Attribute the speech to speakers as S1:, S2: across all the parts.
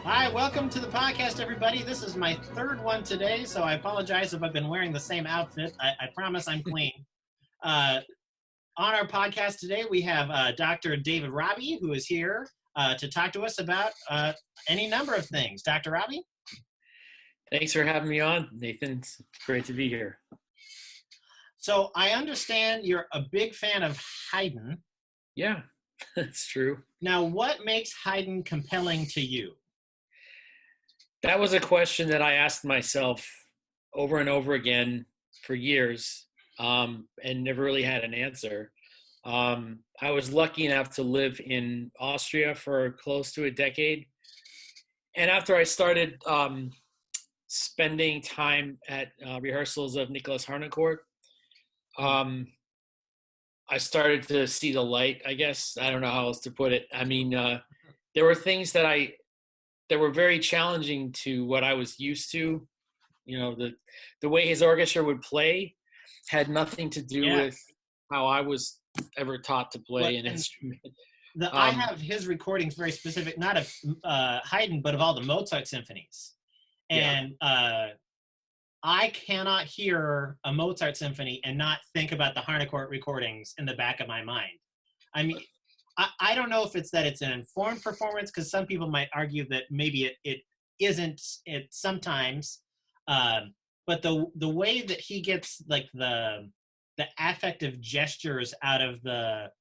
S1: Hi, welcome to the podcast, everybody. This is my third one today, so I apologize if I've been wearing the same outfit. I promise I'm clean. On our podcast today, we have Dr. David Rahbee, who is here to talk to us about any number of things. Dr. Rahbee?
S2: Thanks for having me on, Nathan. It's great to be here.
S1: So I understand you're a big fan of Haydn.
S2: Yeah, that's true.
S1: Now, what makes Haydn compelling to you?
S2: That was a question that I asked myself over and over again for years and never really had an answer. I was lucky enough to live in Austria for close to a decade. And after I started spending time at rehearsals of Nicholas Harnoncourt, I started to see the light, I guess. I don't know how else to put it. I mean, there were things that were very challenging to what I was used to. You know, the way his orchestra would play had nothing to do with how I was ever taught to play an instrument.
S1: I have his recordings very specific, not of Haydn, but of all the Mozart symphonies. And I cannot hear a Mozart symphony and not think about the Harnoncourt recordings in the back of my mind. I mean, I don't know if it's that it's an informed performance, because some people might argue that maybe it isn't it sometimes, but the way that he gets like the affective gestures out of the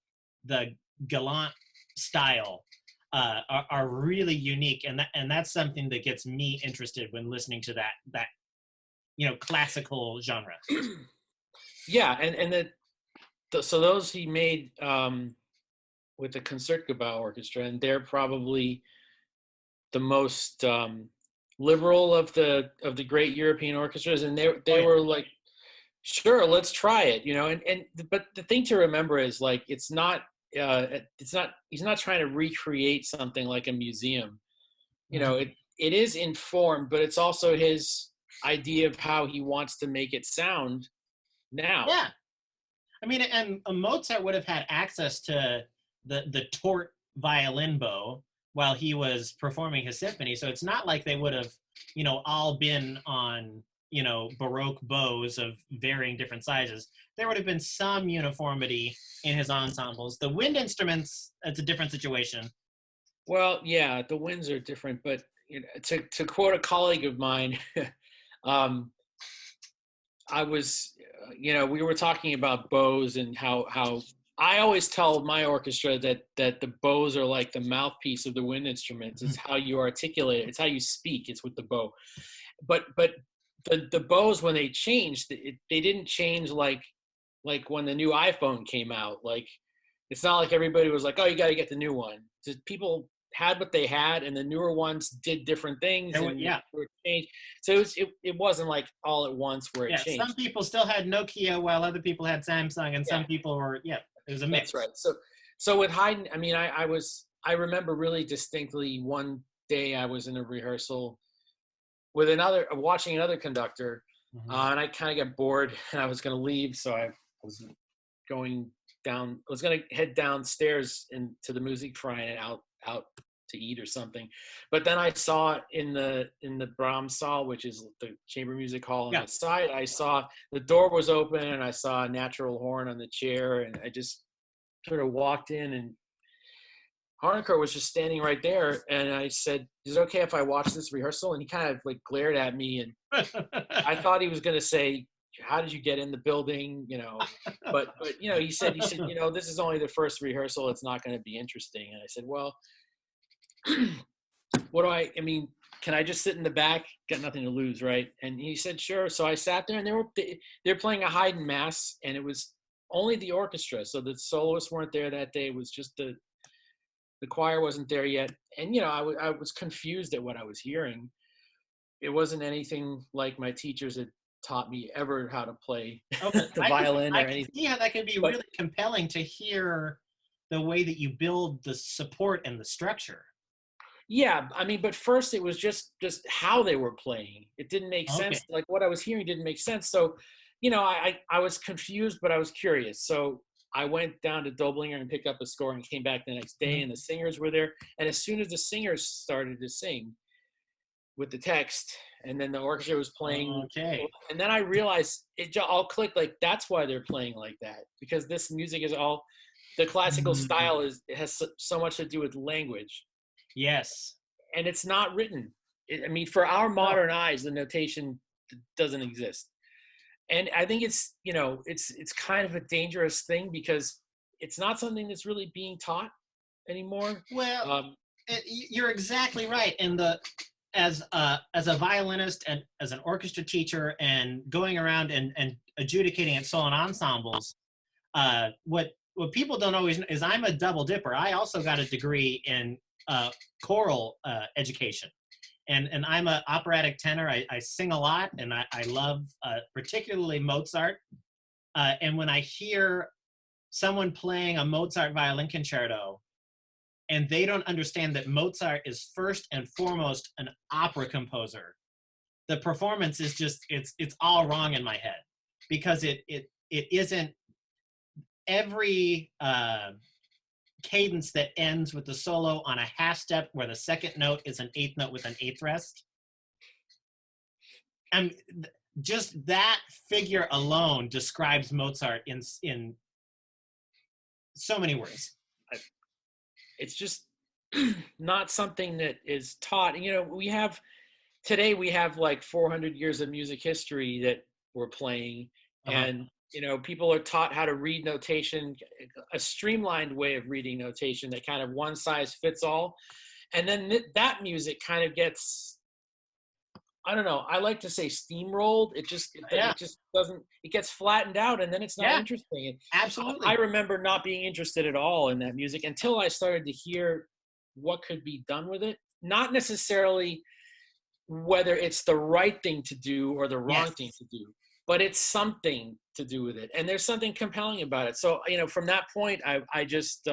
S1: galant style are really unique, and that's something that gets me interested when listening to that classical genre.
S2: Yeah, and so those he made with the Concertgebouw Orchestra, and they're probably the most liberal of the great European orchestras, and they were like, sure, let's try it, but the thing to remember is, like, he's not trying to recreate something like a museum. It is informed, but it's also his idea of how he wants to make it sound now.
S1: Yeah, I mean, and Mozart would have had access to the Tort violin bow while he was performing his symphony, so it's not like they would have all been on Baroque bows of varying different sizes. There would have been some uniformity in his ensembles. The wind instruments, it's a different situation.
S2: Well, yeah, the winds are different, but to quote a colleague of mine, I was, we were talking about bows and how I always tell my orchestra that the bows are like the mouthpiece of the wind instruments. It's how you articulate it. It's how you speak. It's with the bow. But the bows, when they changed, they didn't change like when the new iPhone came out. Like, it's not like everybody was like, oh, you got to get the new one. Just people had what they had, and the newer ones did different things and were changed. So it wasn't like all at once where it changed.
S1: Some people still had Nokia while other people had Samsung, and some people were it was a mix.
S2: That's right. So with Haydn, I mean, I remember really distinctly one day I was in a rehearsal with watching another conductor, and I kind of got bored and I was going to leave, so I was going to head downstairs into the Musikverein and out to eat or something. But then I saw in the Brahms Saal, which is the chamber music hall on the side, I saw the door was open and I saw a natural horn on the chair, and I just sort of walked in, and Harnoncourt was just standing right there, and I said, is it okay if I watch this rehearsal? And he kind of like glared at me, and I thought he was going to say, how did you get in the building? But he said, this is only the first rehearsal. It's not going to be interesting. And I said, well, can I just sit in the back? Got nothing to lose, right? And he said, sure. So I sat there, and they're playing a Haydn mass, and it was only the orchestra. So the soloists weren't there that day. It was just the choir wasn't there yet. And, I was confused at what I was hearing. It wasn't anything like my teachers had taught me ever how to play the violin or anything.
S1: I can see how that could be really compelling to hear the way that you build the support and the structure.
S2: Yeah, I mean, but first it was just how they were playing. It didn't make sense. Like, what I was hearing didn't make sense. So, I was confused, but I was curious. So I went down to Doblinger and picked up a score and came back the next day, and the singers were there. And as soon as the singers started to sing, with the text, and then the orchestra was playing,
S1: Okay.
S2: and then I realized it all clicked. Like that's why they're playing like that, because this music is all the classical style it has so much to do with language.
S1: Yes.
S2: And it's not written. I mean, for our modern eyes, the notation doesn't exist. And I think it's, you know, it's kind of a dangerous thing because it's not something that's really being taught anymore.
S1: Well, you're exactly right. And as a violinist and as an orchestra teacher and going around and adjudicating at solo ensembles, what people don't always know is I'm a double dipper. I also got a degree in choral education. And I'm an operatic tenor. I sing a lot, and I love particularly Mozart. And when I hear someone playing a Mozart violin concerto, and they don't understand that Mozart is first and foremost an opera composer, the performance is just it's all wrong in my head, because it isn't every cadence that ends with the solo on a half step where the second note is an eighth note with an eighth rest. And just that figure alone describes Mozart in so many words.
S2: It's just not something that is taught. You know, today we have like 400 years of music history that we're playing, and you know, people are taught how to read notation, a streamlined way of reading notation that kind of one size fits all. And then that music kind of gets, I don't know, I like to say steamrolled. It just doesn't, it gets flattened out, and then it's not interesting. And
S1: absolutely.
S2: I remember not being interested at all in that music until I started to hear what could be done with it. Not necessarily whether it's the right thing to do or the wrong thing to do, but it's something to do with it. And there's something compelling about it. So, you know, from that point, I just,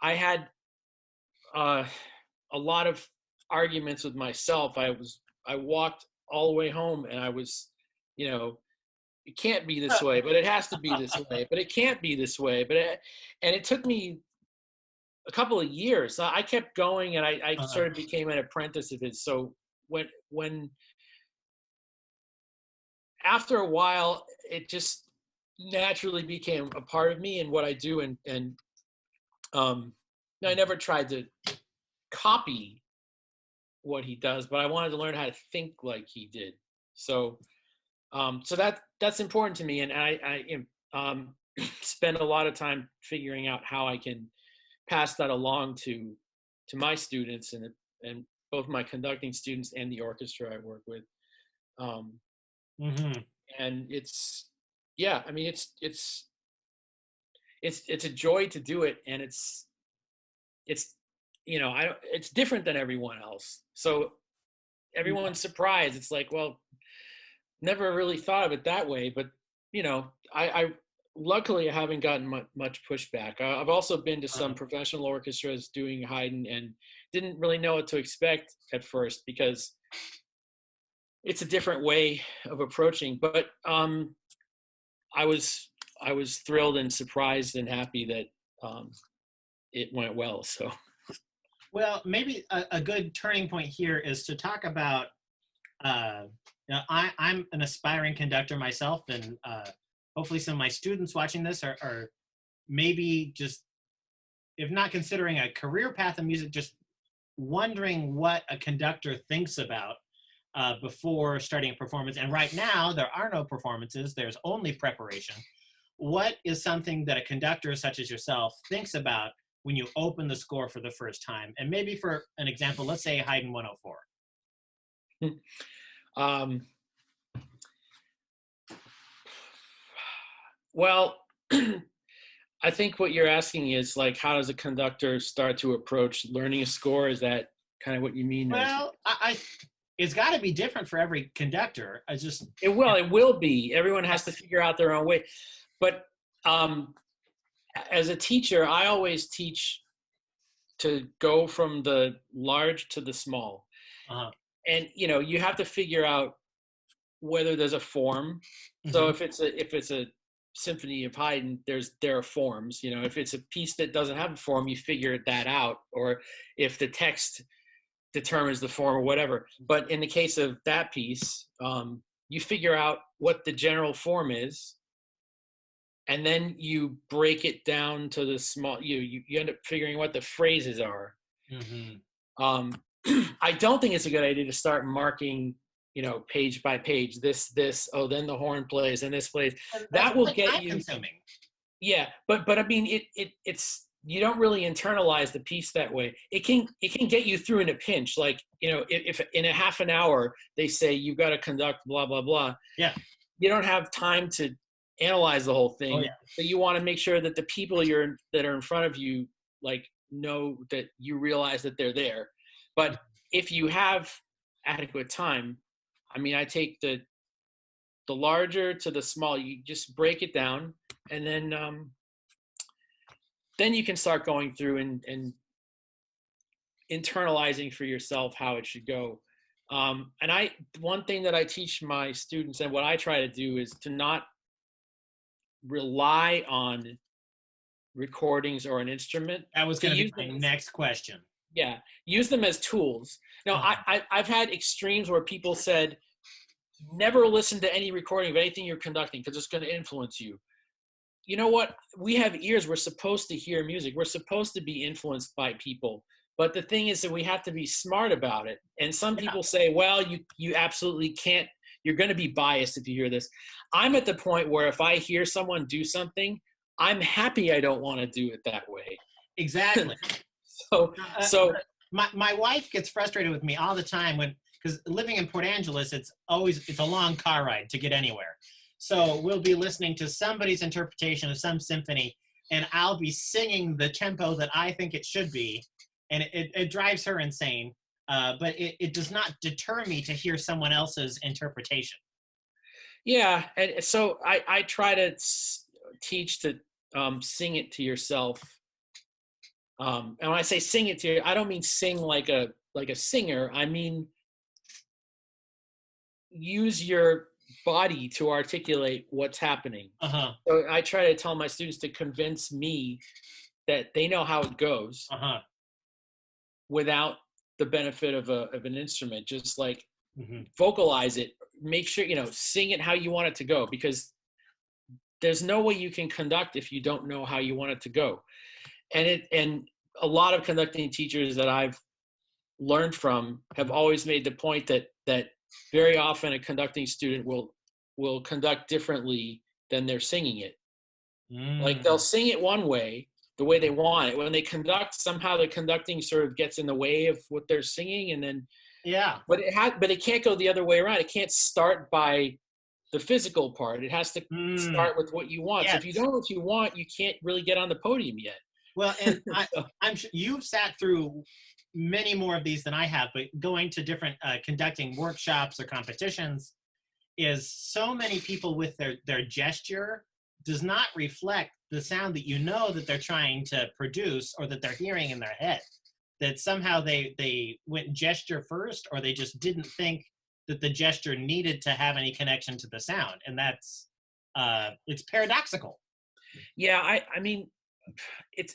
S2: I had a lot of arguments with myself. I walked all the way home and I was, you know, it can't be this way, but it has to be this way, but it can't be this way. And it took me a couple of years. I kept going, and I sort of became an apprentice of his. So when after a while, it just naturally became a part of me and what I do. And I never tried to copy what he does, but I wanted to learn how to think like he did. So, so that's important to me. And I spend a lot of time figuring out how I can pass that along to my students and both my conducting students and the orchestra I work with. And it's, yeah, I mean, it's a joy to do it. And it's, you know, it's different than everyone else. So everyone's surprised. It's like, well, never really thought of it that way, but you know, I luckily I haven't gotten much pushback. I've also been to some professional orchestras doing Haydn and didn't really know what to expect at first because it's a different way of approaching. But I was thrilled and surprised and happy that it went well. So,
S1: well, maybe a good turning point here is to talk about. Now, I'm an aspiring conductor myself, and hopefully some of my students watching this are maybe just, if not considering a career path in music, just wondering what a conductor thinks about before starting a performance. And right now, there are no performances. There's only preparation. What is something that a conductor such as yourself thinks about when you open the score for the first time? And maybe for an example, let's say Haydn 104.
S2: Well, I think what you're asking is like, how does a conductor start to approach learning a score? Is that kind of what you mean?
S1: Well, it's got to be different for every conductor.
S2: It will be. Everyone has to figure out their own way. But as a teacher, I always teach to go from the large to the small. And you know, you have to figure out whether there's a form. So if it's a symphony of Haydn, there are forms. You know, if it's a piece that doesn't have a form, you figure that out. Or if the text determines the form or whatever. But in the case of that piece, you figure out what the general form is, and then you break it down to the small. You end up figuring what the phrases are. Mm-hmm. I don't think it's a good idea to start marking, page by page. This. Oh, then the horn plays and this plays. That will get you. Consuming. Yeah, but I mean, it's you don't really internalize the piece that way. It can get you through in a pinch. Like, if in a half an hour they say you've got to conduct blah blah blah.
S1: Yeah.
S2: You don't have time to analyze the whole thing. Oh, yeah. But you want to make sure that the people that are in front of you, like, know that you realize that they're there. But if you have adequate time, I mean, I take the larger to the small. You just break it down, and then you can start going through and internalizing for yourself how it should go. And one thing that I teach my students, and what I try to do, is to not rely on recordings or an instrument.
S1: That was going to be my next question.
S2: Yeah, use them as tools. Now, I've had extremes where people said, never listen to any recording of anything you're conducting because it's going to influence you. You know what? We have ears. We're supposed to hear music. We're supposed to be influenced by people. But the thing is that we have to be smart about it. And some people say, well, you absolutely can't. You're going to be biased if you hear this. I'm at the point where if I hear someone do something, I'm happy I don't want to do it that way.
S1: Exactly.
S2: So
S1: my wife gets frustrated with me all the time because living in Port Angeles, it's a long car ride to get anywhere. So we'll be listening to somebody's interpretation of some symphony, and I'll be singing the tempo that I think it should be, and it drives her insane. But it does not deter me to hear someone else's interpretation.
S2: Yeah, and so I try to teach to sing it to yourself. And when I say sing it to you, I don't mean sing like a singer. I mean use your body to articulate what's happening. So I try to tell my students to convince me that they know how it goes without the benefit of an instrument. Just like vocalize it, make sure, sing it how you want it to go, because there's no way you can conduct if you don't know how you want it to go. And a lot of conducting teachers that I've learned from have always made the point that very often a conducting student will conduct differently than they're singing it. Like they'll sing it one way, the way they want it. When they conduct, somehow the conducting sort of gets in the way of what they're singing, and then But it can't go the other way around. It can't start by the physical part. It has to start with what you want. Yes. So if you don't know what you want, you can't really get on the podium yet.
S1: Well, and I'm sure you've sat through many more of these than I have, but going to different conducting workshops or competitions is so many people with their gesture does not reflect the sound that that they're trying to produce or that they're hearing in their head. That somehow they went gesture first, or they just didn't think that the gesture needed to have any connection to the sound. And that's, it's paradoxical.
S2: Yeah, I mean, it's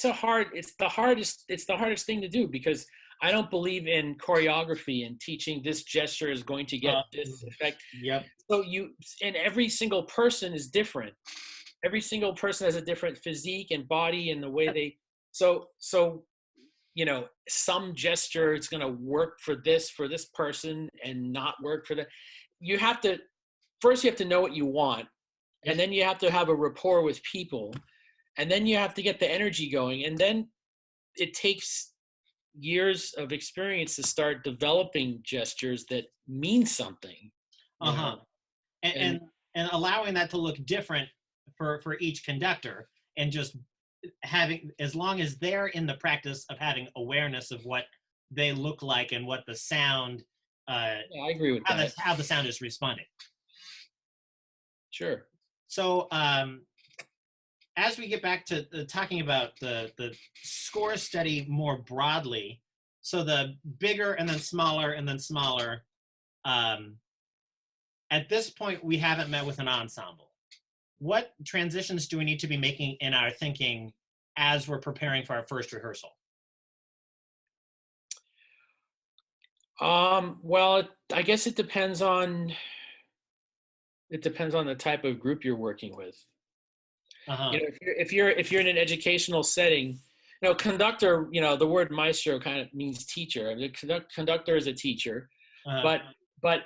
S2: the hardest thing to do, because I don't believe in choreography and teaching this gesture is going to get this effect.
S1: Yep.
S2: So and every single person is different. Every single person has a different physique and body and the way so some gesture is going to work for this person and not work for that. First you have to know what you want, and then you have to have a rapport with people, and then you have to get the energy going, and then it takes years of experience to start developing gestures that mean something.
S1: And allowing that to look different for each conductor, and just having, as long as they're in the practice of having awareness of what they look like and what the sound
S2: I agree with that.
S1: How the sound is responding.
S2: Sure.
S1: So as we get back to talking about the score study more broadly, so the bigger and then smaller and then smaller, at this point we haven't met with an ensemble. What transitions do we need to be making in our thinking as we're preparing for our first rehearsal?
S2: Well, I guess it depends on the type of group you're working with.
S1: Uh-huh.
S2: If you're in an educational setting, conductor, the word maestro kind of means teacher. I mean, conductor is a teacher,
S1: Uh-huh.
S2: but but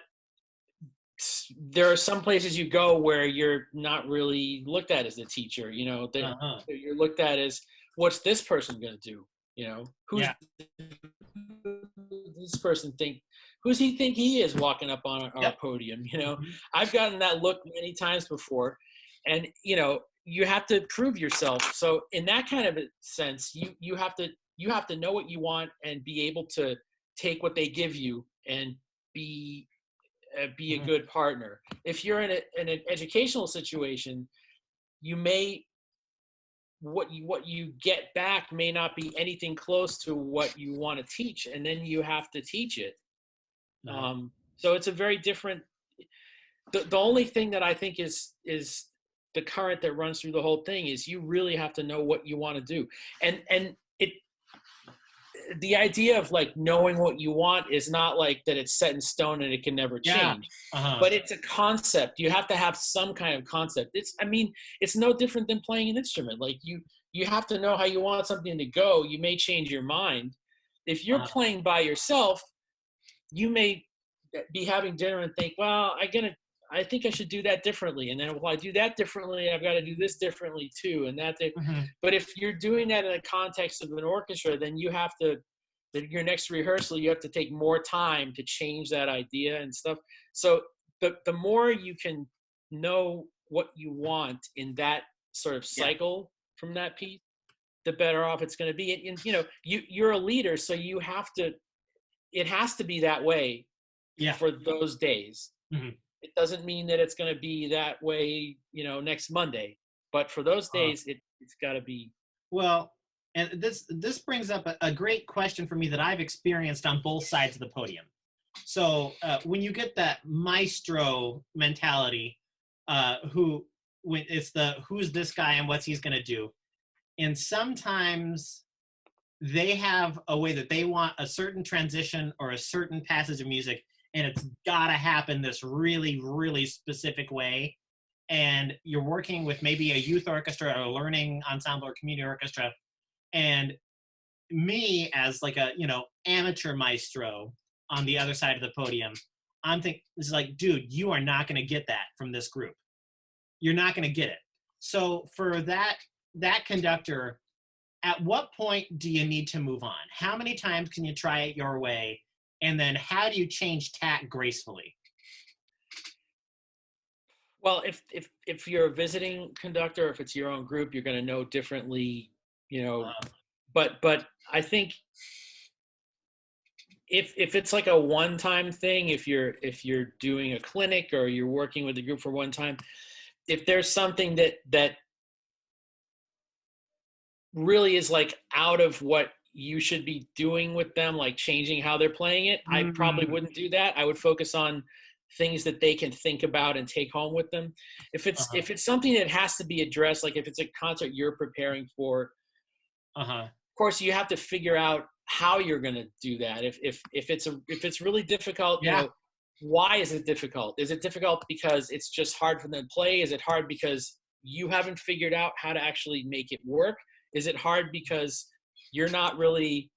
S2: there are some places you go where you're not really looked at as a teacher.
S1: Uh-huh.
S2: You're looked at as, what's this person going to do? Who's
S1: Yeah.
S2: this person think? Who's he think he is walking up on our
S1: Yep.
S2: podium?
S1: Mhm.
S2: I've gotten that look many times before, and you have to prove yourself. So in that kind of a sense, you have to know what you want and be able to take what they give you and be be a
S1: Mhm.
S2: good partner. If you're in an educational situation, you may what you get back may not be anything close to what you want to teach, and then you have to teach it.
S1: Uh-huh.
S2: So it's a very different. The only thing that I think is the current that runs through the whole thing is you really have to know what you want to do, and the idea of like knowing what you want is not like that it's set in stone and it can never
S1: Yeah.
S2: change,
S1: Uh-huh.
S2: but it's a concept. You have to have some kind of concept. It's no different than playing an instrument. Like you have to know how you want something to go. You may change your mind. If you're
S1: Uh-huh.
S2: playing by yourself, you may be having dinner and think, well, I think I should do that differently. And then, well, I do that differently, I've got to do this differently too.
S1: Mhm.
S2: But if you're doing that in the context of an orchestra, then your next rehearsal, you have to take more time to change that idea and stuff. So the more you can know what you want in that sort of
S1: Yeah.
S2: cycle from that piece, the better off it's going to be. And you're a leader, so it has to be that way
S1: Yeah.
S2: for those days.
S1: Mhm.
S2: It doesn't mean that it's going to be that way, next Monday, but for those
S1: Uh,
S2: days, it's got to be.
S1: well, and this brings up a great question for me that I've experienced on both sides of the podium. So when you get that maestro mentality, who when it's the who's this guy and what's he's going to do, and sometimes they have a way that they want a certain transition or a certain passage of music, and it's got to happen this really, really specific way. And you're working with maybe a youth orchestra or a learning ensemble or community orchestra, and me as like a amateur maestro on the other side of the podium, I'm thinking, this is like, dude, you are not going to get that from this group. You're not going to get it. So for that conductor, at what point do you need to move on? How many times can you try it your way? And then how do you change tack gracefully?
S2: Well, if you're a visiting conductor, if it's your own group, you're going to know differently, you know.
S1: Uh,
S2: But I think if it's like a one-time thing, if you're doing a clinic or you're working with a group for one time, if there's something that really is like out of what you should be doing with them, like changing how they're playing it, I probably
S1: mm,
S2: wouldn't do that. I would focus on things that they can think about and take home with them. If it's
S1: uh-huh,
S2: if it's something that has to be addressed, like if it's a concert you're preparing for,
S1: uh-huh,
S2: of course you have to figure out how you're going to do that. If it's really difficult,
S1: yeah,
S2: why is it difficult? Is it difficult because it's just hard for them to play? Is it hard because you haven't figured out how to actually make it work? Is it hard because you're not really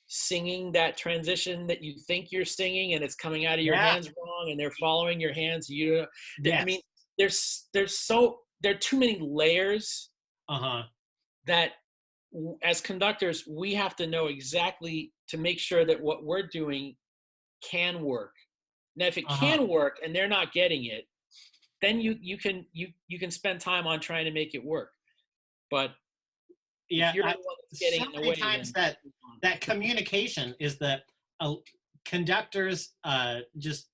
S2: singing that transition that you think you're singing and it's coming out of your
S1: yeah,
S2: hands wrong and they're following your hands? I mean,
S1: yes,
S2: there are too many layers
S1: uh-huh,
S2: that as conductors, we have to know exactly to make sure that what we're doing can work. Now, if it
S1: uh-huh,
S2: can work and they're not getting it, then you can spend time on trying to make it work. But if
S1: yeah.
S2: you're the one that's getting
S1: So
S2: in the
S1: many
S2: way,
S1: times
S2: then
S1: that communication is that conductors just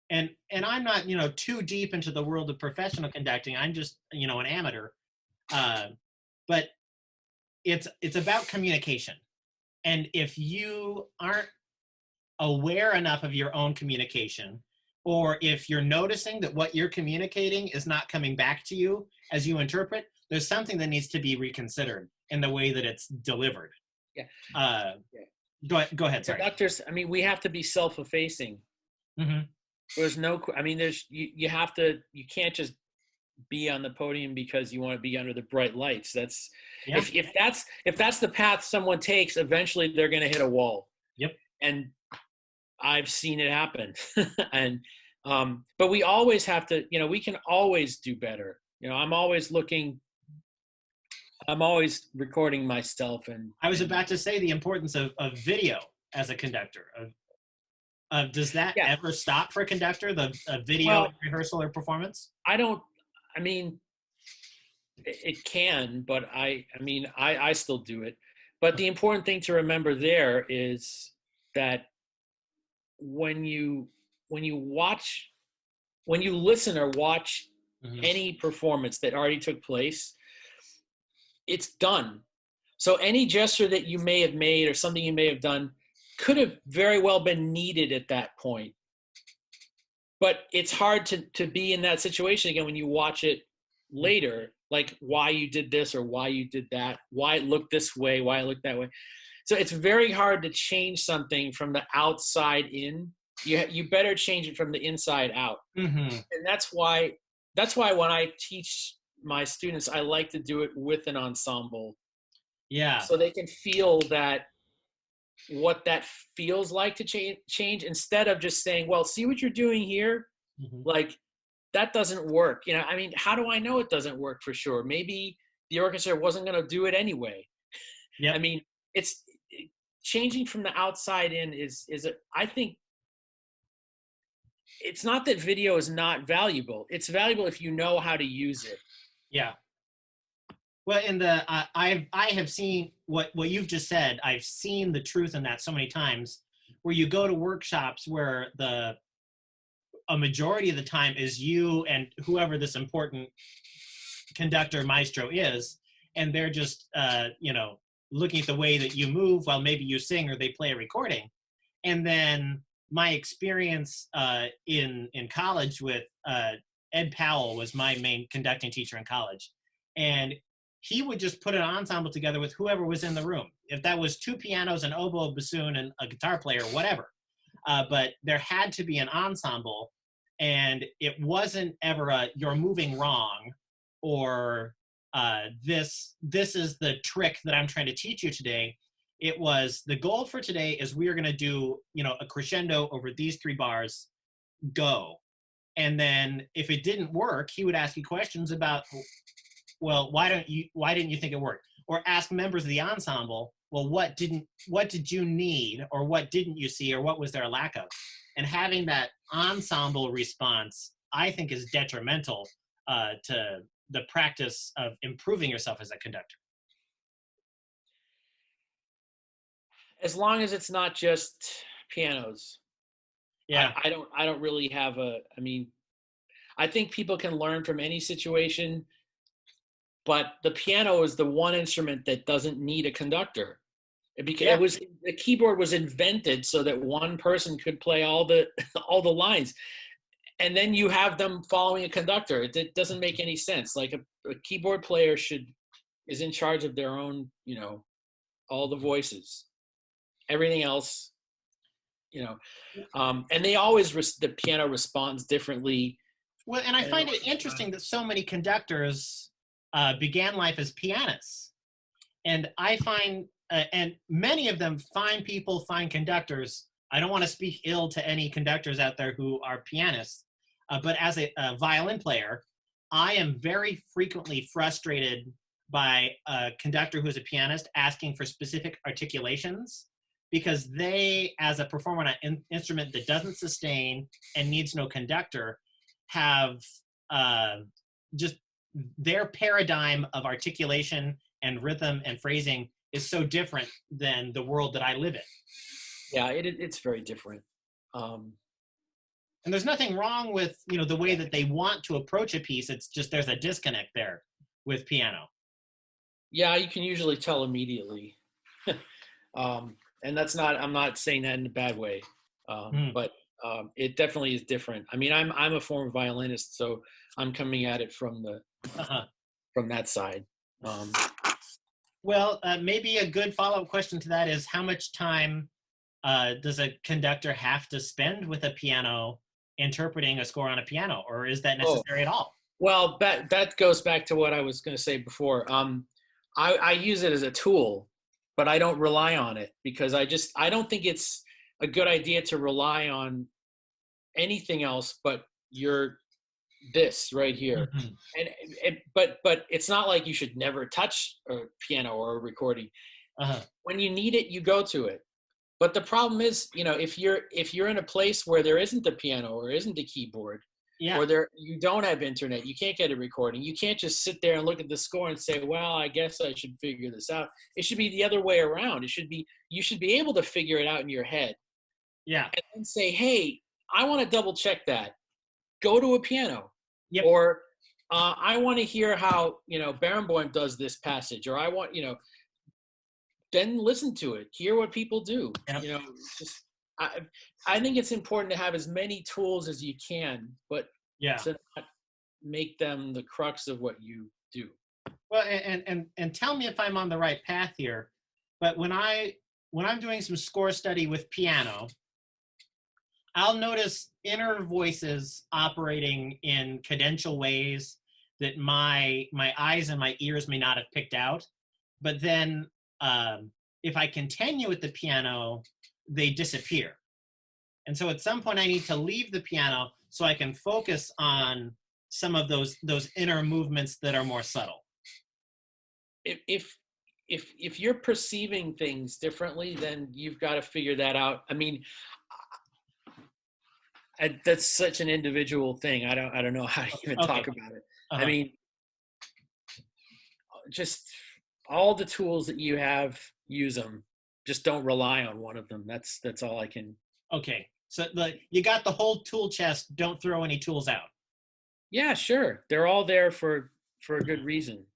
S1: and I'm not too deep into the world of professional conducting. I'm just an amateur, uh, but it's about communication. And if you aren't aware enough of your own communication, or if you're noticing that what you're communicating is not coming back to you as you interpret, there's something that needs to be reconsidered in the way that it's delivered.
S2: yeah,
S1: Uh,
S2: yeah.
S1: Go ahead. Sorry.
S2: Conductors, I mean, we have to be self-effacing. There's no, I mean, you have to, you can't just be on the podium because you want to be under the bright lights. That's,
S1: Yeah.
S2: if that's the path someone takes, eventually they're going to hit a wall.
S1: Yep.
S2: And I've seen it happen. And, but we always have to, you know, we can always do better. You know, I'm always recording myself. And
S1: I was about to say the importance of video as a conductor. Does that ever stop for a conductor, the video rehearsal or performance?
S2: I mean, it can, but I still do it. But the important thing to remember there is that when you listen or watch any performance that already took place, it's done. So any gesture that you may have made or something you may have done could have very well been needed at that point. But it's hard to be in that situation again when you watch it later, like why you did this or why you did that, why it looked this way, why it looked that way. So it's very hard to change something from the outside in. You better change it from the inside out. And that's why when I teach my students, I like to do it with an ensemble.
S1: Yeah.
S2: So they can feel that, what that feels like to change instead of just saying, well, see what you're doing here? Like, that doesn't work. You know, I mean, how do I know it doesn't work for sure? Maybe the orchestra wasn't going to do it anyway.
S1: Yeah.
S2: I mean, it's changing from the outside in I think it's not that video is not valuable. It's valuable if you know how to use it.
S1: Yeah. Well, I have seen what you've just said. I've seen the truth in that so many times, where you go to workshops where a majority of the time is you and whoever this important conductor maestro is, and they're just looking at the way that you move while maybe you sing or they play a recording. And then my experience in college with Ed Powell was my main conducting teacher in college, and he would just put an ensemble together with whoever was in the room. If that was 2 pianos, an oboe, bassoon, and a guitar player, whatever. But there had to be an ensemble, and it wasn't ever you're moving wrong, or this is the trick that I'm trying to teach you today. It was, the goal for today is we are going to do, a crescendo over these 3 bars, go. And then if it didn't work, he would ask you questions about, well, why didn't you think it worked? Or ask members of the ensemble, well, what did you need, or what didn't you see, or what was there a lack of? And having that ensemble response, I think, is detrimental to the practice of improving yourself as a conductor.
S2: As long as it's not just pianos.
S1: Yeah.
S2: I don't really have I think people can learn from any situation, but the piano is the one instrument that doesn't need a conductor. Because the keyboard was invented so that one person could play all the lines, and then you have them following a conductor. It doesn't make any sense. Like a keyboard player is in charge of their own, all the voices, everything else, and they always the piano responds differently.
S1: Well, and I find it interesting that so many conductors began life as pianists, and I find and many of them, fine people, fine conductors. I don't want to speak ill to any conductors out there who are pianists, but as a violin player, I am very frequently frustrated by a conductor who's a pianist asking for specific articulations, because they, as a performer on an instrument that doesn't sustain and needs no conductor, have just their paradigm of articulation and rhythm and phrasing is so different than the world that I live in.
S2: Yeah, it's very different.
S1: And there's nothing wrong with, the way that they want to approach a piece. It's just there's a disconnect there with piano.
S2: Yeah, you can usually tell immediately. And I'm not saying that in a bad way, but it definitely is different. I mean, I'm a former violinist, so I'm coming at it from from that side.
S1: Well, maybe a good follow-up question to that is how much time does a conductor have to spend with a piano interpreting a score on a piano, or is that
S2: Oh,
S1: necessary at all?
S2: well, that goes back to what I was going to say before. I use it as a tool, but I don't rely on it because I don't think it's a good idea to rely on anything else but your this right here.
S1: Hmm.
S2: But it's not like you should never touch a piano or a recording.
S1: Uh-huh.
S2: When you need it, you go to it. But the problem is, if you're in a place where there isn't a piano or isn't a keyboard,
S1: Yeah.
S2: or there you don't have internet, you can't get a recording. You can't just sit there and look at the score and say, "Well, I guess I should figure this out." It should be the other way around. It should be you should be able to figure it out in your head
S1: Yeah.
S2: and then say, "Hey, I want to double check that. Go to a piano."
S1: Yep.
S2: Or I want to hear how Barenboim does this passage, or I want then listen to it, hear what people do.
S1: Yep.
S2: Just I I think it's important to have as many tools as you can, but
S1: Yeah.
S2: to not make them the crux of what you do.
S1: Well, and tell me if I'm on the right path here, but when I'm doing some score study with piano, I'll notice inner voices operating in cadential ways that my eyes and my ears may not have picked out. But then if I continue with the piano, they disappear. And so at some point, I need to leave the piano so I can focus on some of those inner movements that are more subtle.
S2: If you're perceiving things differently, then you've got to figure that out. I mean, that's such an individual thing. I don't know how to even
S1: Okay.
S2: talk about it.
S1: Uh-huh.
S2: I mean, just all the tools that you have, use them. Just don't rely on one of them. That's all I can.
S1: Okay. So you got the whole tool chest. Don't throw any tools out.
S2: Yeah, sure. They're all there for a good reason.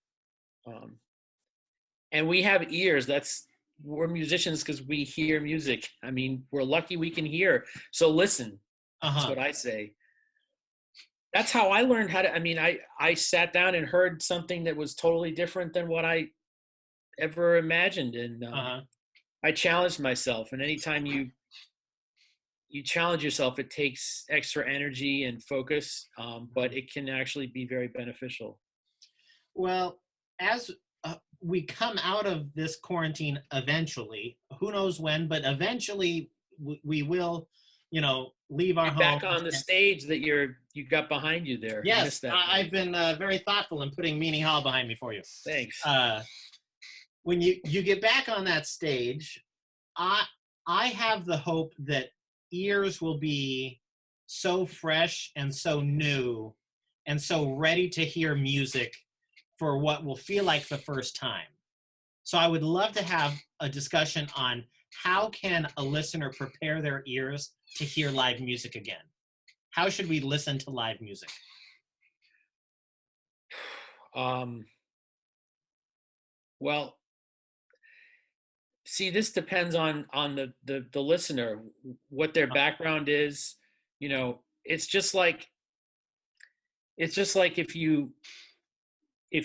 S2: And we have ears. We're musicians because we hear music. I mean, we're lucky we can hear. So listen. That's what I say. That's how I learned how to. I mean, I sat down and heard something that was totally different than what I ever imagined, and I challenged myself. And anytime you challenge yourself, it takes extra energy and focus, but it can actually be very beneficial.
S1: Well, as we come out of this quarantine eventually, who knows when, but eventually we will, leave our home.
S2: Back on the stage that you got behind you there.
S1: Yes, I've been very thoughtful in putting Meany Hall behind me for you.
S2: Thanks.
S1: When you get back on that stage, I have the hope that ears will be so fresh and so new and so ready to hear music for what will feel like the first time. So I would love to have a discussion on how can a listener prepare their ears to hear live music again? How should we listen to live music?
S2: Well, see, this depends on the listener, what their background is. It's just like if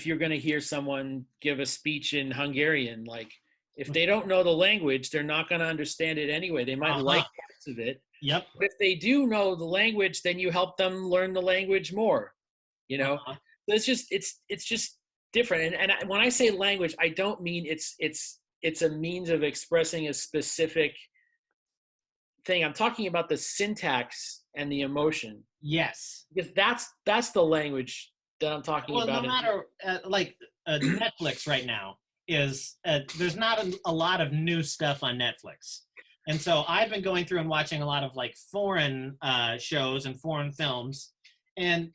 S2: you're going to hear someone give a speech in Hungarian, like if they don't know the language, they're not going to understand it anyway. They might like parts of it.
S1: Yep.
S2: But if they do know the language, then you help them learn the language more. So it's just different. And when I say language, I don't mean it's a means of expressing a specific thing. I'm talking about the syntax and the emotion.
S1: Yes.
S2: Because that's the language that I'm talking about.
S1: Well, no matter Netflix right now is there's not a lot of new stuff on Netflix. And so I've been going through and watching a lot of foreign shows and foreign films. And,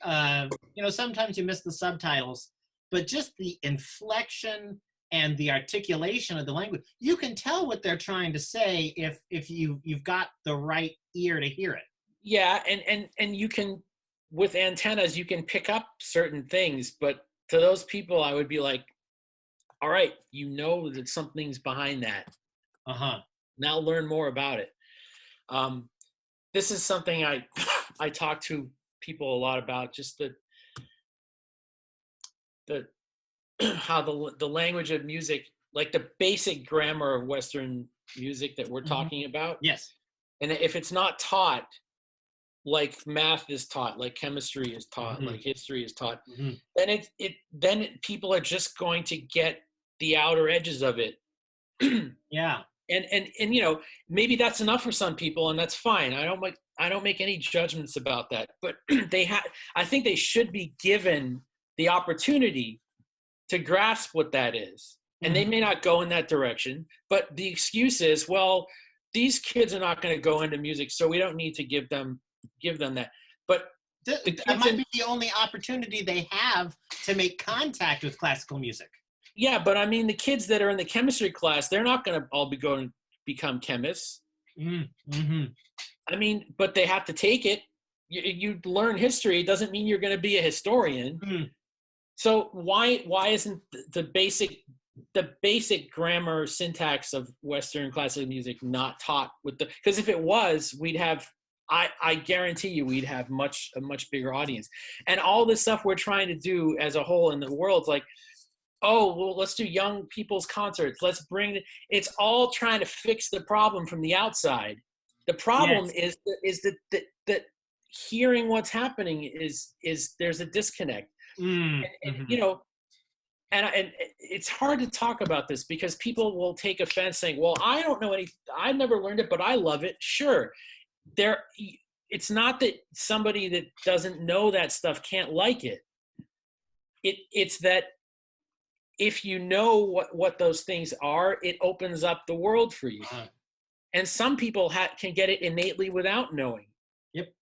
S1: sometimes you miss the subtitles, but just the inflection and the articulation of the language, you can tell what they're trying to say if you've got the right ear to hear it.
S2: Yeah, and you can, with antennas, you can pick up certain things, but to those people, I would be like, all right, that something's behind that. Now learn more about it. This is something I talk to people a lot about, just the how the language of music like the basic grammar of Western music that we're talking about.
S1: Yes.
S2: And if it's not taught, like math is taught, like chemistry is taught, like history is taught, then people are just going to get the outer edges of it.
S1: Yeah.
S2: And you know, maybe that's enough for some people, and that's fine. I don't make any judgments about that. But I think they should be given the opportunity to grasp what that is. And they may not go in that direction, but the excuse is, well, these kids are not going to go into music, so we don't need to give them that. But
S1: that might be the only opportunity they have to make contact with classical music.
S2: Yeah, but I mean, the kids that are in the chemistry class, they're not going to all be going to become chemists. I mean, but they have to take it. You learn history, it doesn't mean you're going to be a historian. So why isn't the basic grammar syntax of Western classical music not taught with because if it was, we'd have, I guarantee you, we'd have a much bigger audience. And all this stuff we're trying to do as a whole in the world, like, oh, well, let's do young people's concerts. Let's it's all trying to fix the problem from the outside. The problem is that hearing what's happening is there's a disconnect. And, you know, and it's hard to talk about this because people will take offense saying, well, I don't know I've never learned it, but I love it. Sure. It's not that somebody that doesn't know that stuff can't like it. It's that if you know what those things are, it opens up the world for you. And some people can get it innately without knowing.
S1: Yep.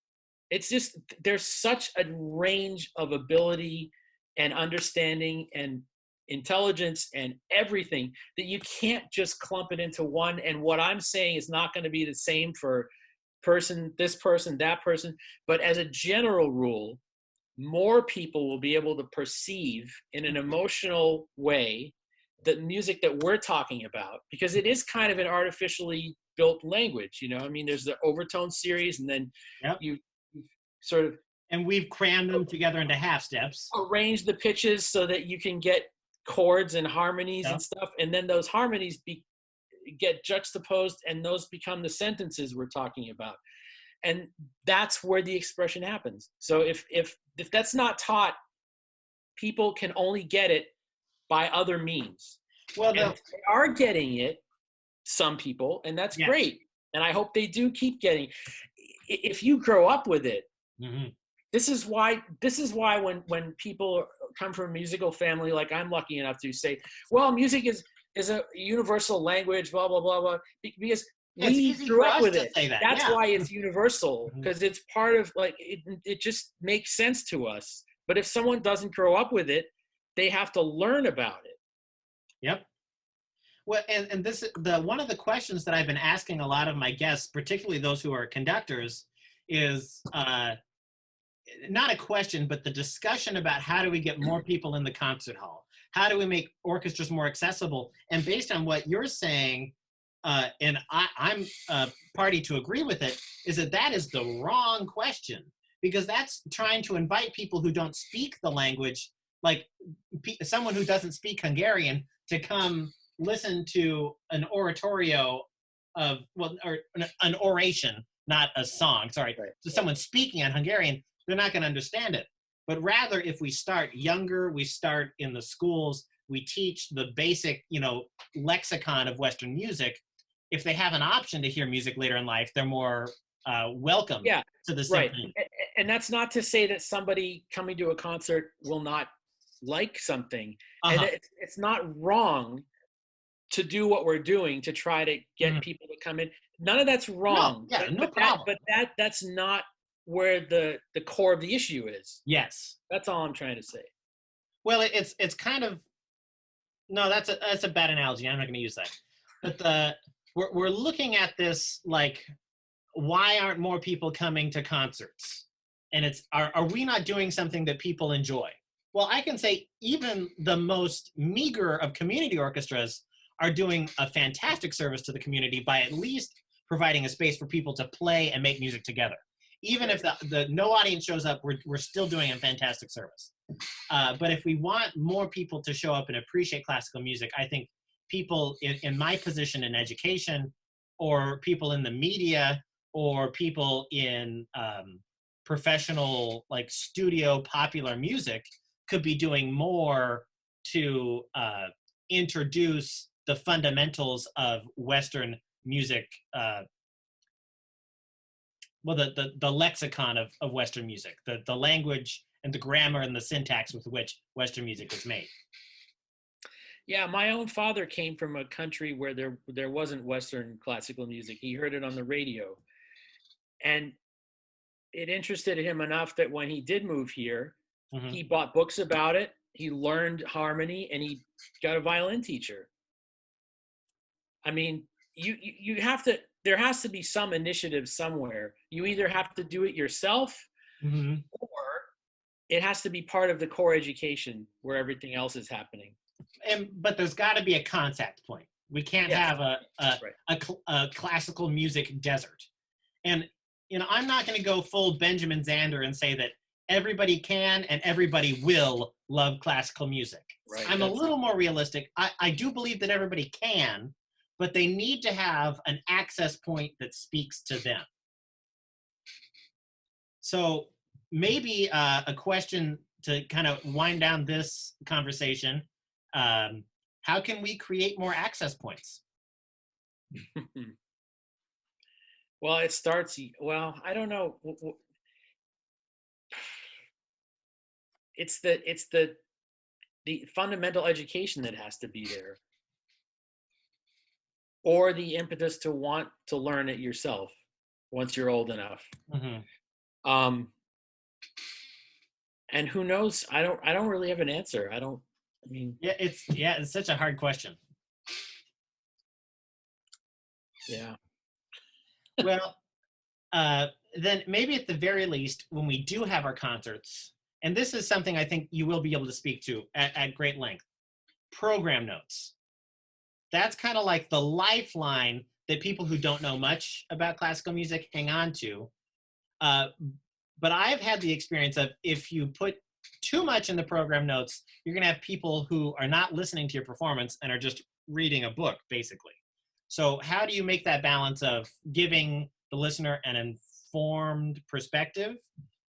S2: It's just, there's such a range of ability and understanding and intelligence and everything that you can't just clump it into one. And what I'm saying is not going to be the same for this person, that person. But as a general rule, more people will be able to perceive in an emotional way the music that we're talking about, because it is kind of an artificially built language. You know, I mean, there's the overtone series, and then you sort of,
S1: and we've crammed them together into half steps,
S2: arrange the pitches so that you can get chords and harmonies and stuff, and then those harmonies get juxtaposed, and those become the sentences we're talking about. And that's where the expression happens. So if that's not taught, people can only get it by other means. Well, they are getting it, some people, and that's great. And I hope they do keep getting. If you grow up with it, this is why when people come from a musical family, like I'm lucky enough to say, well, music is a universal language, blah blah blah blah, because we grew up with it. That's why it's universal, because it's part of, like, it just makes sense to us. But if someone doesn't grow up with it, they have to learn about it.
S1: Yep. Well, and this one of the questions that I've been asking a lot of my guests, particularly those who are conductors, is not a question, but the discussion about how do we get more people in the concert hall? How do we make orchestras more accessible? And based on what you're saying, and I'm party to agree with it, is that is the wrong question, because that's trying to invite people who don't speak the language, like someone who doesn't speak Hungarian, to come listen to an oratorio or an oration, not a song, sorry. Right. So someone speaking on Hungarian, they're not going to understand it. But rather, if we start younger, we start in the schools, we teach the basic, lexicon of Western music. If they have an option to hear music later in life, they're more welcome to the symphony.
S2: Right. And that's not to say that somebody coming to a concert will not like something. And it's not wrong to do what we're doing to try to get people to come in. None of that's wrong.
S1: No problem.
S2: But that's not where the core of the issue is.
S1: Yes.
S2: That's all I'm trying to say.
S1: Well, it's kind of, no, that's a bad analogy. I'm not going to use that. But we're looking at this like, why aren't more people coming to concerts? And it's, are we not doing something that people enjoy? Well, I can say even the most meager of community orchestras are doing a fantastic service to the community by at least providing a space for people to play and make music together. Even if the no audience shows up, we're still doing a fantastic service. But if we want more people to show up and appreciate classical music, I think people in my position in education, or people in the media, or people in professional, like studio popular music, could be doing more to introduce the fundamentals of Western music, well, the lexicon of Western music, the language and the grammar and the syntax with which Western music was made.
S2: Yeah, my own father came from a country where there wasn't Western classical music. He heard it on the radio, and it interested him enough that when he did move here,
S1: Mm-hmm.
S2: he bought books about it. He learned harmony, and he got a violin teacher. I mean, you have to. There has to be some initiative somewhere. You either have to do it yourself,
S1: Mm-hmm.
S2: or it has to be part of the core education where everything else is happening.
S1: But there's got to be a contact point. We can't have a classical music desert. And I'm not going to go full Benjamin Zander and say that everybody can and everybody will love classical music.
S2: Right.
S1: I'm a little more realistic. I do believe that everybody can, but they need to have an access point that speaks to them. So maybe a question to kind of wind down this conversation. How can we create more access points?
S2: Well, it starts, I don't know. It's the fundamental education that has to be there, or the impetus to want to learn it yourself once you're old enough.
S1: Mm-hmm.
S2: And who knows? I don't really have an answer.
S1: It's such a hard question.
S2: Yeah.
S1: Well, then maybe at the very least, when we do have our concerts, and this is something I think you will be able to speak to at great length, program notes. That's kind of like the lifeline that people who don't know much about classical music hang on to. But I've had the experience of, if you put too much in the program notes, you're going to have people who are not listening to your performance and are just reading a book, basically. So how do you make that balance of giving the listener an informed perspective,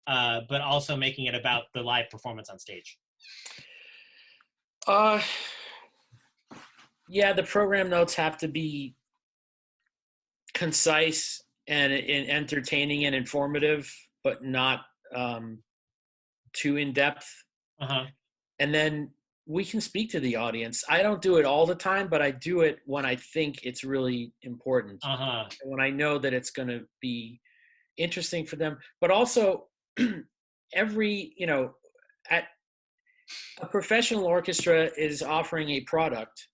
S1: but also making it about the live performance on stage?
S2: Yeah, the program notes have to be concise and entertaining and informative, but not too in depth.
S1: Uh-huh.
S2: And then we can speak to the audience. I don't do it all the time, but I do it when I think it's really important.
S1: Uh-huh.
S2: When I know that it's going to be interesting for them. But also, at a professional orchestra is offering a product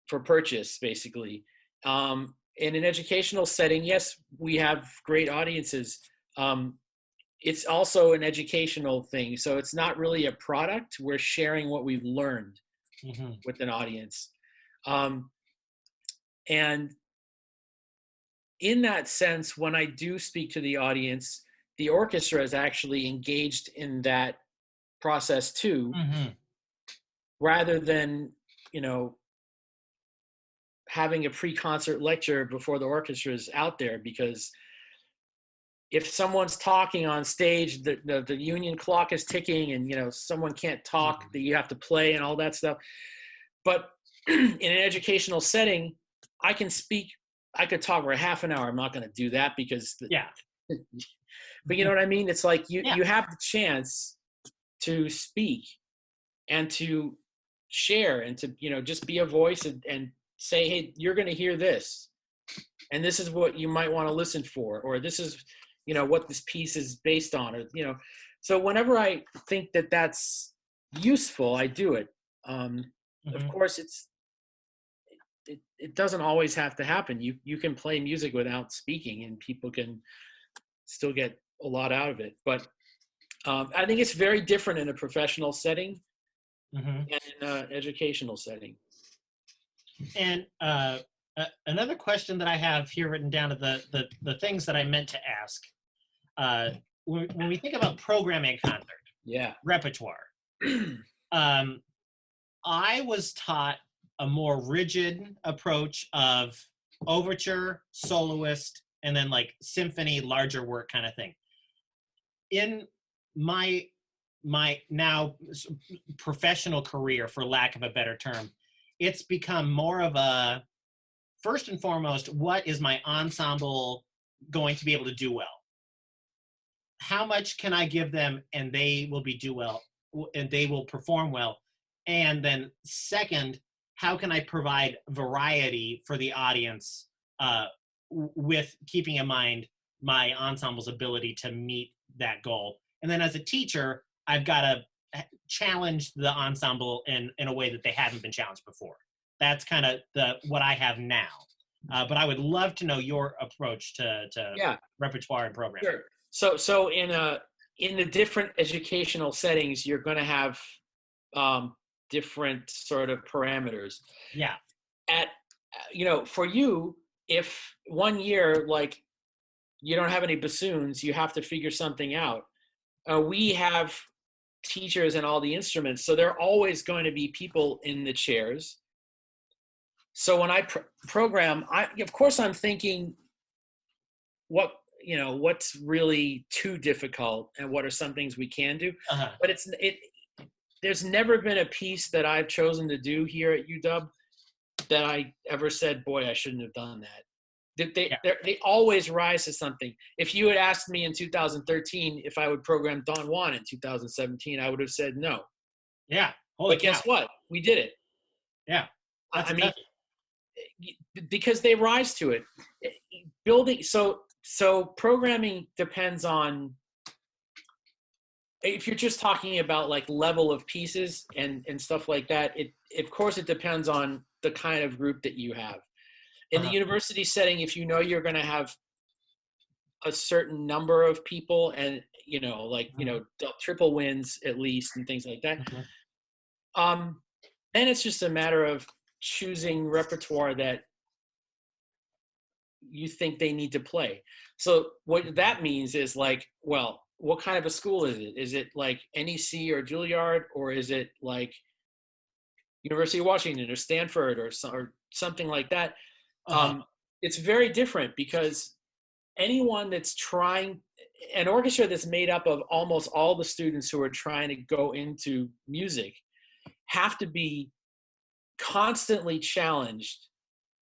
S2: for purchase, basically. In an educational setting, yes, we have great audiences. It's also an educational thing. So it's not really a product. We're sharing what we've learned with an audience. And in that sense, when I do speak to the audience, the orchestra is actually engaged in that process too, rather than, having a pre-concert lecture before the orchestra is out there. Because if someone's talking on stage, the union clock is ticking, and someone can't talk, that you have to play and all that stuff. But in an educational setting, I could talk for a half an hour. I'm not going to do that because but you know what I mean? It's like you have the chance to speak and to share and to just be a voice and say, hey, you're going to hear this, and this is what you might want to listen for, or this is what this piece is based on, or so whenever I think that that's useful, I do it. Of course, it doesn't always have to happen. You can play music without speaking, and people can still get a lot out of it. But I think it's very different in a professional setting and in an educational setting.
S1: And another question that I have here written down of the things that I meant to ask. When we think about programming a concert, repertoire, I was taught a more rigid approach of overture, soloist, and then like symphony, larger work kind of thing. In my now professional career, for lack of a better term, it's become more of a, first and foremost, what is my ensemble going to be able to do well? How much can I give them and they will do well, and they will perform well? And then second, how can I provide variety for the audience, with keeping in mind my ensemble's ability to meet that goal? And then as a teacher, I've got to challenge the ensemble in a way that they haven't been challenged before. That's kind of what I have now. But I would love to know your approach to repertoire and programming.
S2: Sure. So in the different educational settings, you're going to have different sort of parameters.
S1: Yeah.
S2: For you, if 1 year, like, you don't have any bassoons, you have to figure something out. We have teachers and all the instruments, so there are always going to be people in the chairs. So when I program, of course I'm thinking what's really too difficult and what are some things we can do.
S1: Uh-huh.
S2: But there's never been a piece that I've chosen to do here at UW that I ever said, boy, I shouldn't have done that. They always rise to something. If you had asked me in 2013 if I would program Don Juan in 2017, I would have said no.
S1: Yeah.
S2: But guess what? We did it.
S1: Yeah.
S2: I mean, because they rise to it. So programming depends on, if you're just talking about like level of pieces and stuff like that, of course it depends on the kind of group that you have. In the university setting, if you know you're going to have a certain number of people and, triple wins at least and things like that, then it's just a matter of choosing repertoire that you think they need to play. So what that means is like, well, what kind of a school is it? Is it like NEC or Juilliard, or is it like University of Washington or Stanford or something like that? It's very different, because anyone that's trying, an orchestra that's made up of almost all the students who are trying to go into music have to be constantly challenged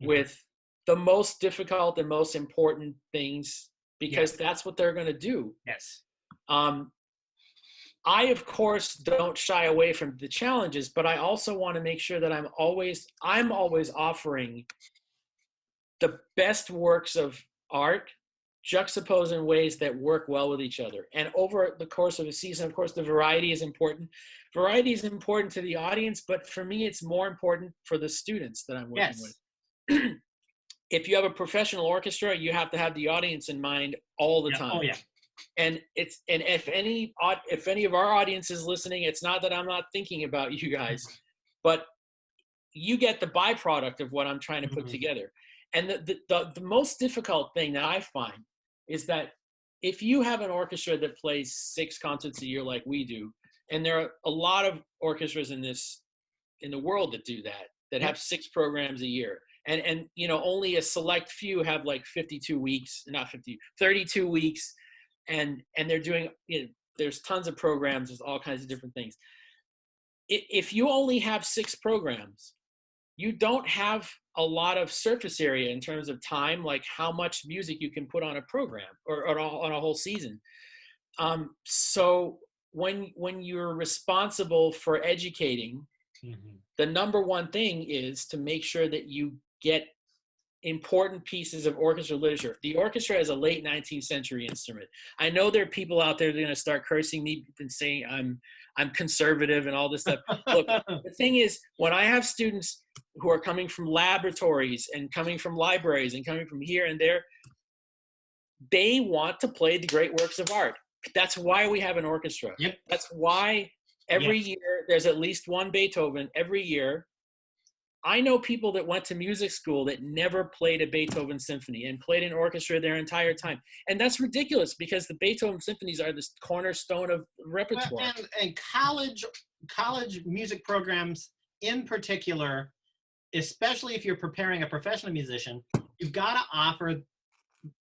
S2: with the most difficult and most important things, because that's what they're going to do.
S1: Yes.
S2: I, of course, don't shy away from the challenges, but I also want to make sure that I'm always offering the best works of art juxtaposed in ways that work well with each other. And over the course of a season, of course, the variety is important. Variety is important to the audience, but for me, it's more important for the students that I'm working with. If you have a professional orchestra, you have to have the audience in mind all the time. Oh, yeah. And if any of our audience is listening, it's not that I'm not thinking about you guys, but you get the byproduct of what I'm trying to put together. And the most difficult thing that I find is that if you have an orchestra that plays 6 concerts a year like we do, and there are a lot of orchestras in the world that do that have 6 programs a year, and only a select few have like 32 weeks, 32 weeks, and they're doing, there's tons of programs with all kinds of different things. If you only have 6 programs, you don't have a lot of surface area in terms of time, like how much music you can put on a program or on a whole season. So when you're responsible for educating, the number one thing is to make sure that you get important pieces of orchestra literature. The orchestra is a late 19th century instrument. I know there are people out there that are going to start cursing me and saying I'm conservative and all this stuff. Look, the thing is, when I have students who are coming from laboratories and coming from libraries and coming from here and there, they want to play the great works of art. That's why we have an orchestra.
S1: Yep.
S2: That's why every year there's at least one Beethoven every year. I know people that went to music school that never played a Beethoven symphony and played an orchestra their entire time. And that's ridiculous, because the Beethoven symphonies are the cornerstone of repertoire.
S1: And college music programs in particular especially if you're preparing a professional musician, you've got to offer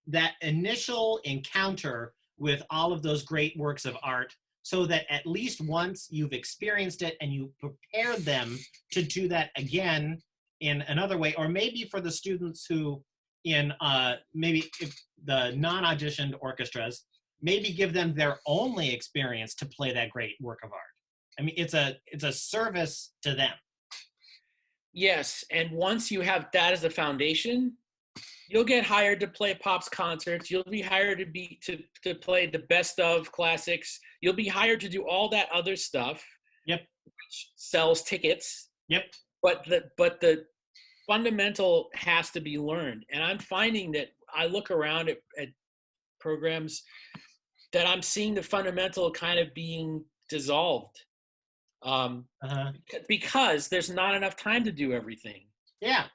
S1: that initial encounter with all of those great works of art so that at least once you've experienced it and you prepared them to do that again in another way, or maybe for the students who in maybe if the non-auditioned orchestras, maybe give them their only experience to play that great work of art. I mean, it's a service to them.
S2: Yes, and once you have that as a foundation, you'll get hired to play Pop's concerts. You'll be hired to play the best of classics. You'll be hired to do all that other stuff.
S1: Yep.
S2: Which sells tickets.
S1: Yep.
S2: But the fundamental has to be learned. And I'm finding that I look around at programs that I'm seeing the fundamental kind of being dissolved. Because there's not enough time to do everything.
S1: Yeah.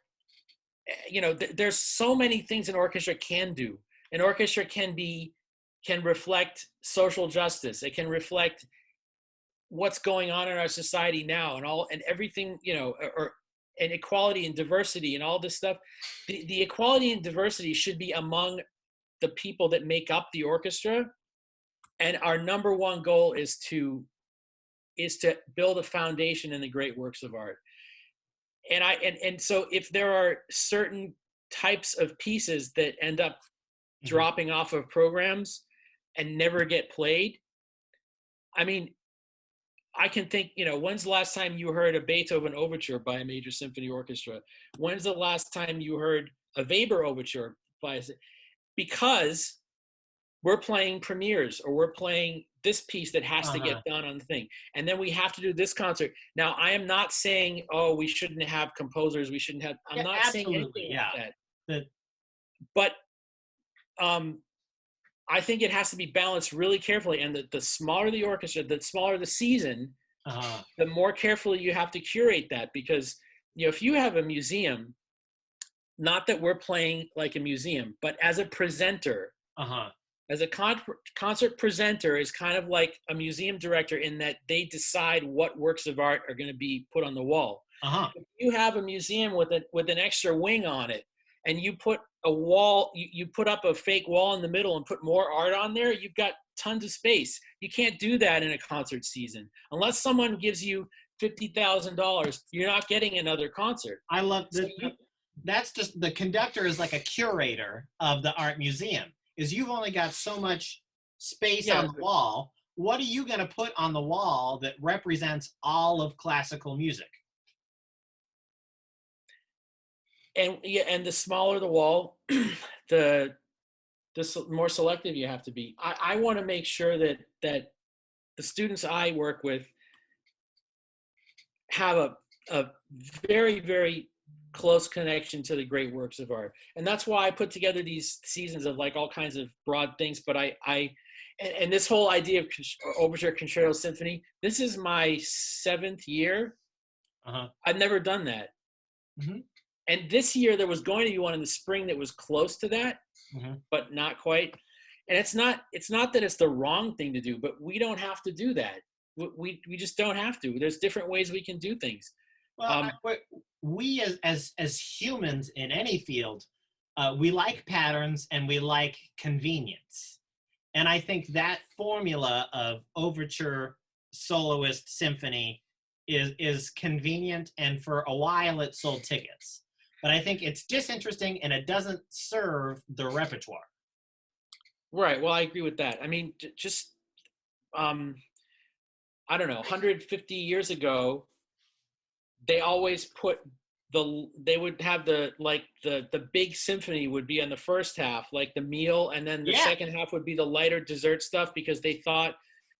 S2: You know, there's so many things an orchestra can do. An orchestra can reflect social justice. It can reflect what's going on in our society now and everything, you know, and equality and diversity and all this stuff. The equality and diversity should be among the people that make up the orchestra. And our number one goal is to build a foundation in the great works of art. And so if there are certain types of pieces that end up dropping off of programs and never get played, I mean, I can think, you know, when's the last time you heard a Beethoven overture by a major symphony orchestra? When's the last time you heard a Weber overture because we're playing premieres or we're playing this piece that has to get done on the thing. And then we have to do this concert. Now, I am not saying, oh, we shouldn't have composers. We shouldn't have, I'm not saying anything like that. But I think it has to be balanced really carefully. And the smaller the orchestra, the smaller the season, the more carefully you have to curate that. Because, you know, if you have a museum, not that we're playing like a museum, but as a presenter, as a concert presenter is kind of like a museum director in that they decide what works of art are going to be put on the wall. If you have a museum with an extra wing on it, and you put a wall, you put up a fake wall in the middle and put more art on there, you've got tons of space. You can't do that in a concert season. Unless someone gives you $50,000, you're not getting another concert.
S1: I love that. That's just, the conductor is like a curator of the art museum. Is you've only got so much space on the wall. What are you going to put on the wall that represents all of classical music?
S2: And the smaller the wall, the more selective you have to be. I want to make sure that the students I work with have a very, very close connection to the great works of art. And that's why I put together these seasons of like all kinds of broad things. But and this whole idea of overture, concerto, symphony, this is my 7th year. I've never done that. And this year there was going to be one in the spring that was close to that, but not quite. And it's not that it's the wrong thing to do, but we don't have to do that. We just don't have to. There's different ways we can do things.
S1: Well, we as humans in any field, we like patterns and we like convenience. And I think that formula of overture, soloist, symphony is convenient, and for a while it sold tickets. But I think it's disinteresting and it doesn't serve the repertoire.
S2: Right. Well, I agree with that. I mean, just I don't know, 150 years ago, they always put they would have the big symphony would be on the first half, like the meal, and then the second half would be the lighter dessert stuff because they thought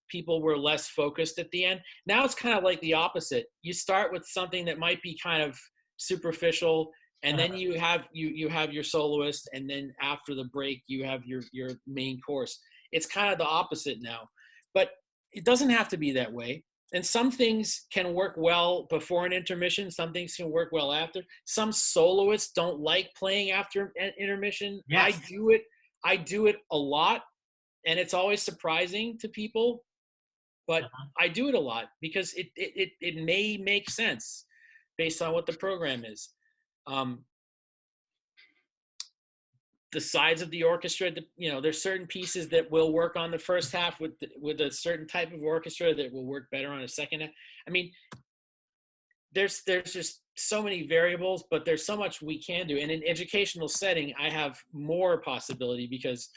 S2: people were less focused at the end. Now it's kind of like the opposite. You start with something that might be kind of superficial, and then you have your soloist, and then after the break you have your main course. It's kind of the opposite now, but it doesn't have to be that way. And some things can work well before an intermission. Some things can work well after. Some soloists don't like playing after an intermission.
S1: Yes.
S2: I do it a lot, and it's always surprising to people, but I do it a lot because it may make sense based on what the program is. Um, the size of the orchestra, you know, there's certain pieces that will work on the first half with a certain type of orchestra that will work better on a second half. I mean, there's just so many variables, but there's so much we can do. And in educational setting, I have more possibility because,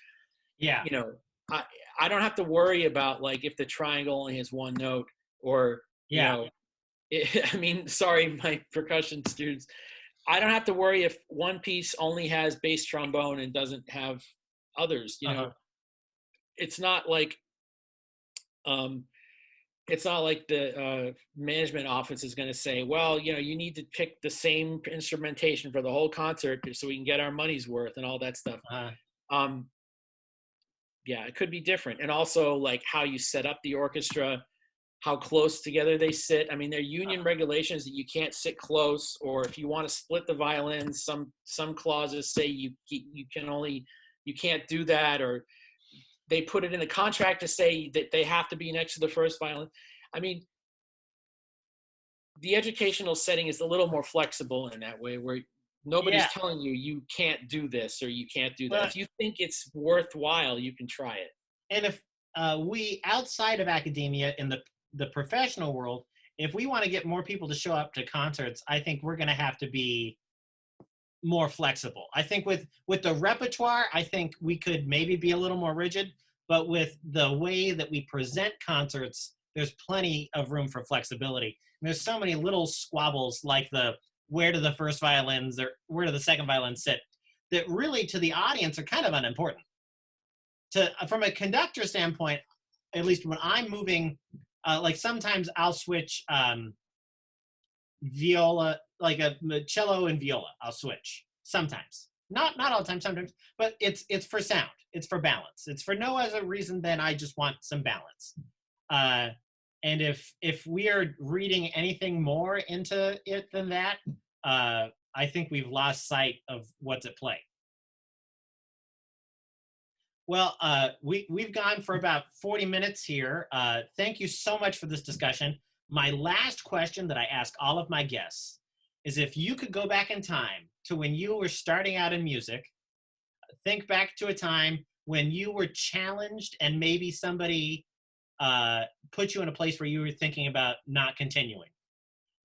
S1: Yeah.
S2: you know, I, I don't have to worry about like if the triangle only has one note or, you
S1: Yeah.
S2: know, I mean, sorry, my percussion students, I don't have to worry if one piece only has bass trombone and doesn't have others. You
S1: Uh-huh.
S2: know, it's not like um, it's not like the management office is going to say, well, you know, you need to pick the same instrumentation for the whole concert so we can get our money's worth and all that stuff.
S1: Uh-huh.
S2: Um, yeah, it could be different, and also like how you set up the orchestra, how close together they sit. I mean, there are union regulations that you can't sit close, or if you want to split the violins, some clauses say you can only you can't do that, or they put it in the contract to say that they have to be next to the first violin. I mean, the educational setting is a little more flexible in that way, where nobody's
S1: Yeah.
S2: telling you you can't do this or you can't do that.
S1: Well,
S2: If you think it's worthwhile, you can try it.
S1: and if we outside of academia in the professional world, if we want to get more people to show up to concerts, I think we're going to have to be more flexible. I think with the repertoire, I think we could maybe be a little more rigid, but with the way that we present concerts, there's plenty of room for flexibility. And there's so many little squabbles like the where do the first violins or where do the second violins sit that really to the audience are kind of unimportant. To from a conductor standpoint, at least when I'm moving, like sometimes I'll switch viola, like a cello and viola. I'll switch sometimes, not all the time, sometimes, but it's for sound, it's for balance, it's for no other reason than I just want some balance. Uh, and if we are reading anything more into it than that, I think we've lost sight of what's at play. Well, we've gone for about 40 minutes here. Thank you so much for this discussion. My last question that I ask all of my guests is if you could go back in time to when you were starting out in music, think back to a time when you were challenged and maybe somebody put you in a place where you were thinking about not continuing.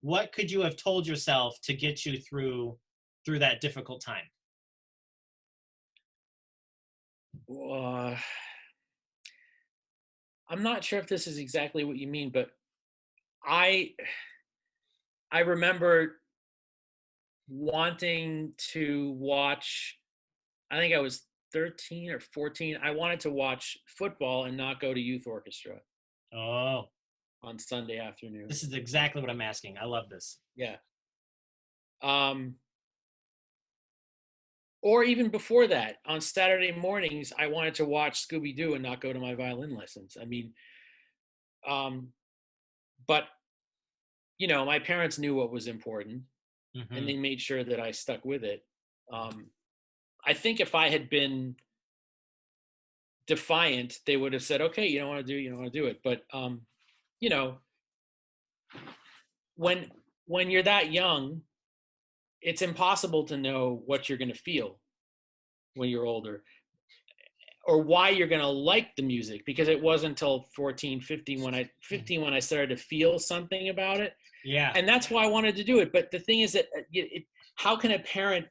S1: What could you have told yourself to get you through that difficult time?
S2: Uh, I'm not sure if this is exactly what you mean, but I I remember wanting to watch. I think I was 13 or 14. I wanted to watch football and not go to youth orchestra
S1: Oh,
S2: on Sunday afternoon.
S1: this is exactly what I'm asking. I love this.
S2: Yeah. Um, or even before that, on Saturday mornings, I wanted to watch Scooby Doo and not go to my violin lessons. I mean, um, but you know, my parents knew what was important, and
S1: Hmm.
S2: they made sure that I stuck with it. Um, I think if I had been defiant, they would have said, "Okay, you don't want to do, you don't want to do it." But you know, when when you're that young, it's impossible to know what you're going to feel when you're older or why you're going to like the music, because it wasn't until 14, 15 when I started to feel something about it.
S1: Yeah.
S2: And that's why I wanted to do it. But the thing is that how can a parent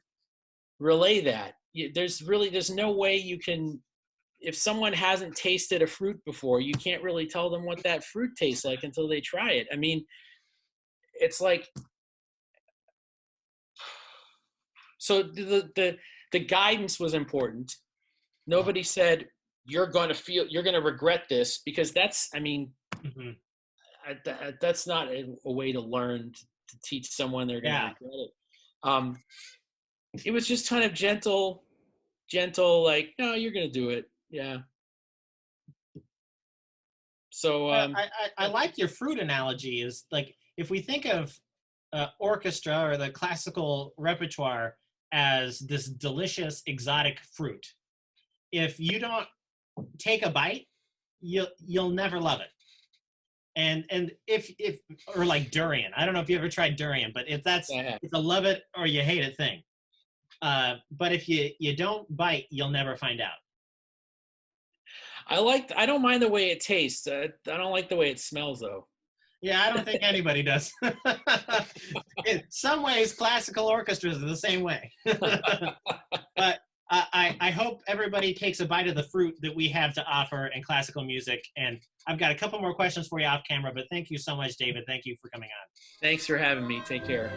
S2: relay that? There's no way you can. If someone hasn't tasted a fruit before, you can't really tell them what that fruit tastes like until they try it. I mean, it's like, so the guidance was important. Nobody said you're going to regret this, because that's, I mean,
S1: Hmm.
S2: that's not a way to learn, to teach someone they're going to
S1: Yeah.
S2: regret it. Um, it was just kind of gentle, like, no, you're going to do it. Yeah. So,
S1: I like your fruit analogy. Is like if we think of orchestra or the classical repertoire as this delicious exotic fruit, if you don't take a bite, you'll never love it. And if or like durian. I don't know if you ever tried durian, but if that's
S2: Yeah.
S1: it's a love it or you hate it thing. But if you don't bite, you'll never find out.
S2: I don't mind the way it tastes. I don't like the way it smells though.
S1: Yeah, I don't think anybody does. In some ways, classical orchestras are the same way. But I hope everybody takes a bite of the fruit that we have to offer in classical music. And I've got a couple more questions for you off camera, but thank you so much, David. Thank you for coming on.
S2: Thanks for having me. Take care.